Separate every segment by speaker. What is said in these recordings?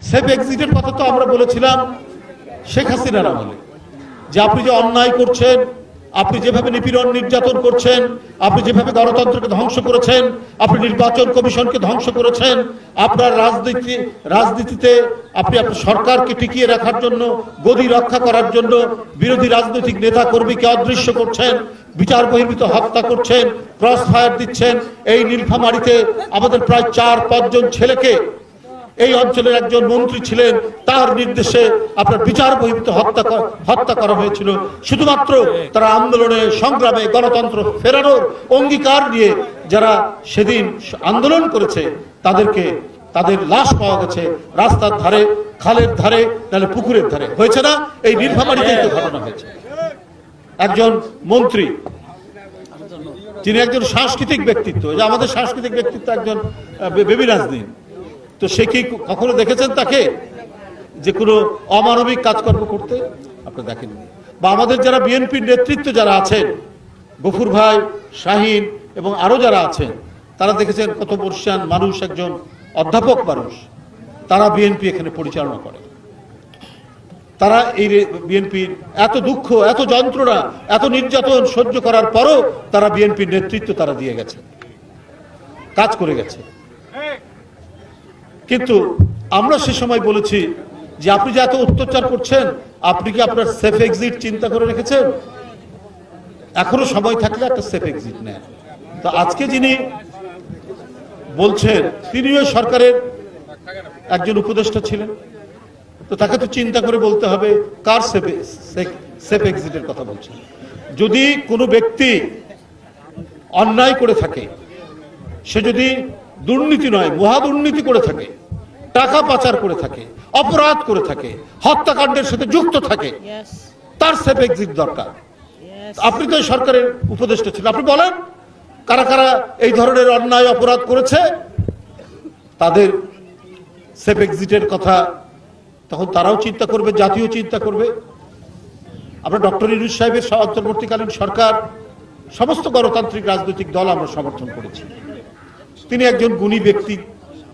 Speaker 1: Safe এক্সিটের কথা তো আমরা বলেছিলাম শেখ হাসিনার আমলে, যে আপনি যে অন্যায় করছেন, আপনি যেভাবে নিপীড়ন নির্যাতন করছেন, আপনি যেভাবে গণতন্ত্রকে ধ্বংস করেছেন, আপনি নির্বাচন কমিশনকে ধ্বংস করেছেন, আপনার রাজনীতিতে আপনি আপনার সরকারকে টিকিয়ে রাখার জন্য, গদি রক্ষা করার জন্য বিরোধী রাজনৈতিক নেতা কর্মীকে অদৃশ্য করছেন, বিচার বহির্ভূত হত্যা করছেন, ক্রস ফায়ার দিচ্ছেন। এই নীলফামারীতে আমাদের প্রায় 4-5 জন ছেলেকে এই অঞ্চলের একজন মন্ত্রী ছিলেন, তার নির্দেশে আপনার বিচার বহির্ভূত হত্যা করা হয়েছিল, শুধুমাত্র তারা আন্দোলনে সংগ্রামে গণতন্ত্র ফেরানোর অঙ্গীকার নিয়ে যারা সেদিন আন্দোলন করেছে তাদের লাশ পাওয়া গেছে রাস্তার ধারে, খালের ধারে, নাহলে পুকুরের ধারে। হয়েছে না? এই নীলফামারীতেই তো ঘটনা হয়েছে। একজন মন্ত্রী, তিনি একজন সাংস্কৃতিক ব্যক্তিত্ব, যে আমাদের সাংস্কৃতিক ব্যক্তিত্ব একজন বেবি নাজনীন, তো সে কি কখনো দেখেছেন তাকে যে কোনো অমানবিক কাজকর্ম করতে? আপনি দেখেননি। বা আমাদের যারা বিএনপির নেতৃত্ব যারা আছেন, গফুর ভাই, শাহিন এবং আরো যারা আছেন, তারা দেখেছেন কত বর্ষিয়ান মানুষ, একজন অধ্যাপক মানুষ, তারা বিএনপি এখানে পরিচালনা করে। তারা এই বিএনপির এত দুঃখ, এত যন্ত্রণা, এত নির্যাতন সহ্য করার পরও তারা বিএনপির নেতৃত্ব তারা দিয়ে গেছে, কাজ করে গেছে। কিন্তু আমরা সে সময় বলেছি যে আপনি যে এত অত্যাচার করছেন, আপনি কি আপনার সেফ এক্সিট চিন্তা করে রেখেছেন? এখনো সময় থাকলে একটা সেফ এক্সিট নেন। তো আজকে যিনি বলছেন, তিনিও সরকারের একজন উপদেষ্টা ছিলেন, তো তাকে তো চিন্তা করে বলতে হবে কার সেফ এক্সিটের কথা বলছেন। যদি কোনো ব্যক্তি অন্যায় করে থাকে, সে যদি দুর্নীতি নয় মহা দুর্নীতি করে থাকে, টাকা পাচার করে থাকে, অপরাধ করে থাকে, হত্যাকাণ্ডের সাথে যুক্ত থাকে, তার সেফ এক্সিট দরকার। আপনি তো সরকারের উপদেষ্টা ছিলেন, আপনি বলেন কারা কারা এই ধরনের অন্যায় অপরাধ করেছে, তাদের সেফ এক্সিটের কথা তখন তারাও চিন্তা করবে, জাতীয় চিন্তা করবে। আমরা ডক্টর ইউনূস সাহেবের অন্তর্বর্তীকালীন সরকার, সমস্ত গণতান্ত্রিক রাজনৈতিক দল আমরা সমর্থন করেছি। তিনি একজন গুণী ব্যক্তি,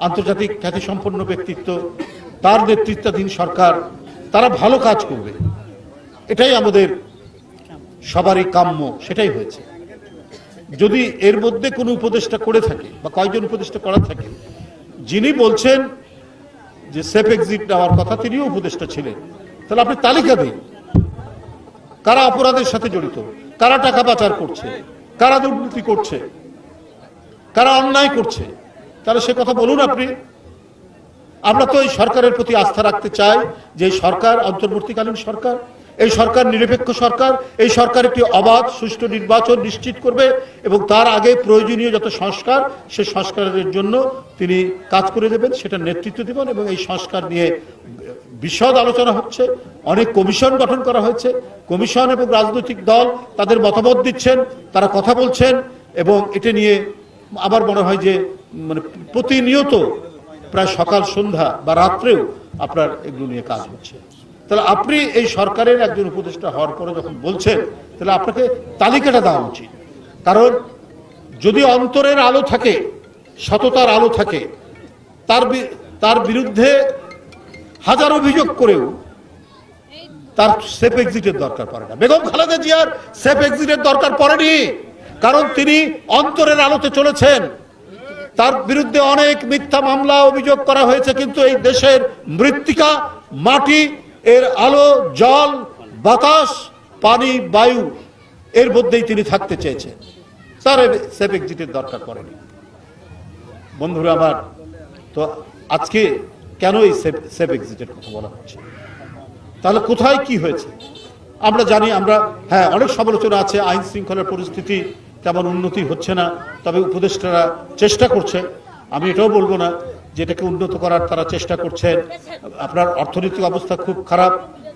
Speaker 1: আন্তর্জাতিক খ্যাতিসম্পন্ন ব্যক্তিত্ব, তার নেতৃত্বাধীন সরকার, তারা ভালো কাজ করবে, এটাই আমাদের সবারই কাম্য, সেটাই হয়েছে। যদি এর মধ্যে কোনো উপদেষ্টা করে থাকে বা কয়েকজন উপদেষ্টা করা থাকে, যিনি বলছেন যে সেফ এক্সিট নেওয়ার কথা, তিনিও উপদেষ্টা ছিলেন, তাহলে আপনি তালিকা দিন কারা অপরাধের সাথে জড়িত, কারা টাকা পাচার করছে, কারা দুর্নীতি করছে, কারা অন্যায় করছে, তাহলে সে কথা বলুন আপনি। আমরা তো এই সরকারের প্রতি আস্থা রাখতে চাই যে এই সরকার অন্তর্বর্তীকালীন সরকার, এই সরকার নিরপেক্ষ সরকার, এই সরকার একটি অবাধ সুষ্ঠু নির্বাচন নিশ্চিত করবে এবং তার আগে প্রয়োজনীয় যত সংস্কার, সেই সংস্কারের জন্য তিনি কাজ করে দেবেন, সেটা নেতৃত্ব দেবেন। এবং এই সংস্কার নিয়ে বিশদ আলোচনা হচ্ছে, অনেক কমিশন গঠন করা হয়েছে, কমিশন এবং রাজনৈতিক দল তাদের মতামত দিচ্ছেন, তারা কথা বলছেন, এবং এটা নিয়ে আমার মনে হয় যে মানে প্রতিনিয়ত প্রায় সকাল সন্ধ্যা বা রাত্রেও আপনার এগুলো নিয়ে কাজ হচ্ছে। তাহলে আপনি এই সরকারের একজন উপদেষ্টা হওয়ার পরে যখন বলছেন, তাহলে আপনাকে তালিকাটা দেওয়া উচিত। কারণ যদি অন্তরের আলো থাকে, সততার আলো থাকে, তার বিরুদ্ধে হাজার অভিযোগ করেও তার সেফ এক্সিটের দরকার পড়ে না। বেগম খালেদা জিয়ার সেফ এক্সিটের দরকার পড়েনি, কারণ তিনি অন্তরের আলোতে চলেছেন। তার বিরুদ্ধে অনেক মিথ্যা মামলা অভিযোগ করা হয়েছে, কিন্তু এই দেশের মৃত্তিকা, মাটি, এর আলো, জল, বাতাস, পানি, বায়ু, এর মধ্যেই তিনি থাকতে চেয়েছেন। তার সেফ এক্সিটের দরকার পড়েনি। বন্ধুরা আমার, তো আজকে কেন এই সেফ এক্সিটের কথা বলা হচ্ছে? তাহলে কোথায় কি হয়েছে আমরা জানি। আমরা হ্যাঁ, অনেক সমালোচনা আছে, আইন শৃঙ্খলার পরিস্থিতি তেমন উন্নতি হচ্ছে না, তবে উপদেষ্টারা চেষ্টা করছে। আমি এটাও বলবো না যে এটাকে উন্নত করার তারা চেষ্টা করছেন। আপনার অর্থনৈতিক অবস্থা খুব খারাপ,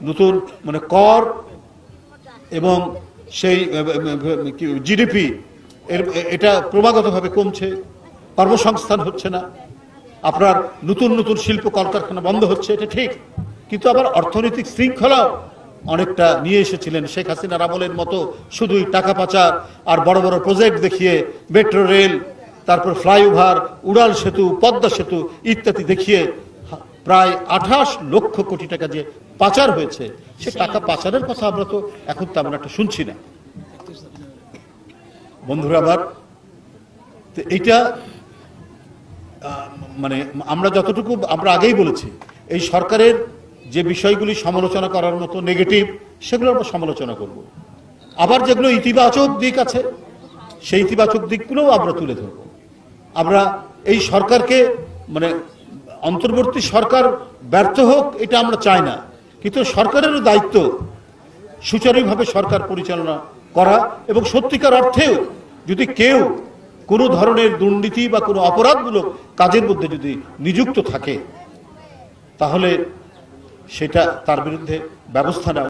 Speaker 1: নতুন মানে কর এবং সেই জিডিপি এটা ক্রমাগতভাবে কমছে, কর্মসংস্থান হচ্ছে না, আপনার নতুন নতুন শিল্প কলকারখানা বন্ধ হচ্ছে, এটা ঠিক। কিন্তু আবার অর্থনৈতিক শৃঙ্খলাও অনেকটা নিয়ে এসেছিলেন শেখ হাসিনার আমলের মতো, শুধুই টাকা পাচার আর বড় বড় প্রজেক্ট দেখিয়ে, মেট্রো রেল, তারপর ফ্লাইওভার, উড়াল সেতু, পদ্মা সেতু ইত্যাদি দেখিয়ে প্রায় 28 লক্ষ কোটি টাকা যে পাচার হয়েছে, সে টাকা পাচারের কথা আমরা তো এখন তেমন একটা শুনছি না। বন্ধুরা আমার, তো এইটা মানে আমরা যতটুকু আমরা আগেই বলেছি, এই সরকারের যে বিষয়গুলি সমালোচনা করার মতো নেগেটিভ, সেগুলো আমরা সমালোচনা করব। আবার যেগুলো ইতিবাচক দিক আছে, সেই ইতিবাচক দিকগুলোও আমরা তুলে ধরব। আমরা এই সরকারকে মানে অন্তর্বর্তী সরকার ব্যর্থ হোক এটা আমরা চাই না, কিন্তু সরকারেরও দায়িত্ব সুচারুভাবে সরকার পরিচালনা করা, এবং সত্যিকার অর্থেও যদি কেউ কোনো ধরনের দুর্নীতি বা কোনো অপরাধমূলক কাজের মধ্যে যদি নিযুক্ত থাকে, তাহলে সেটা তার বিরুদ্ধে ব্যবস্থা নেওয়া।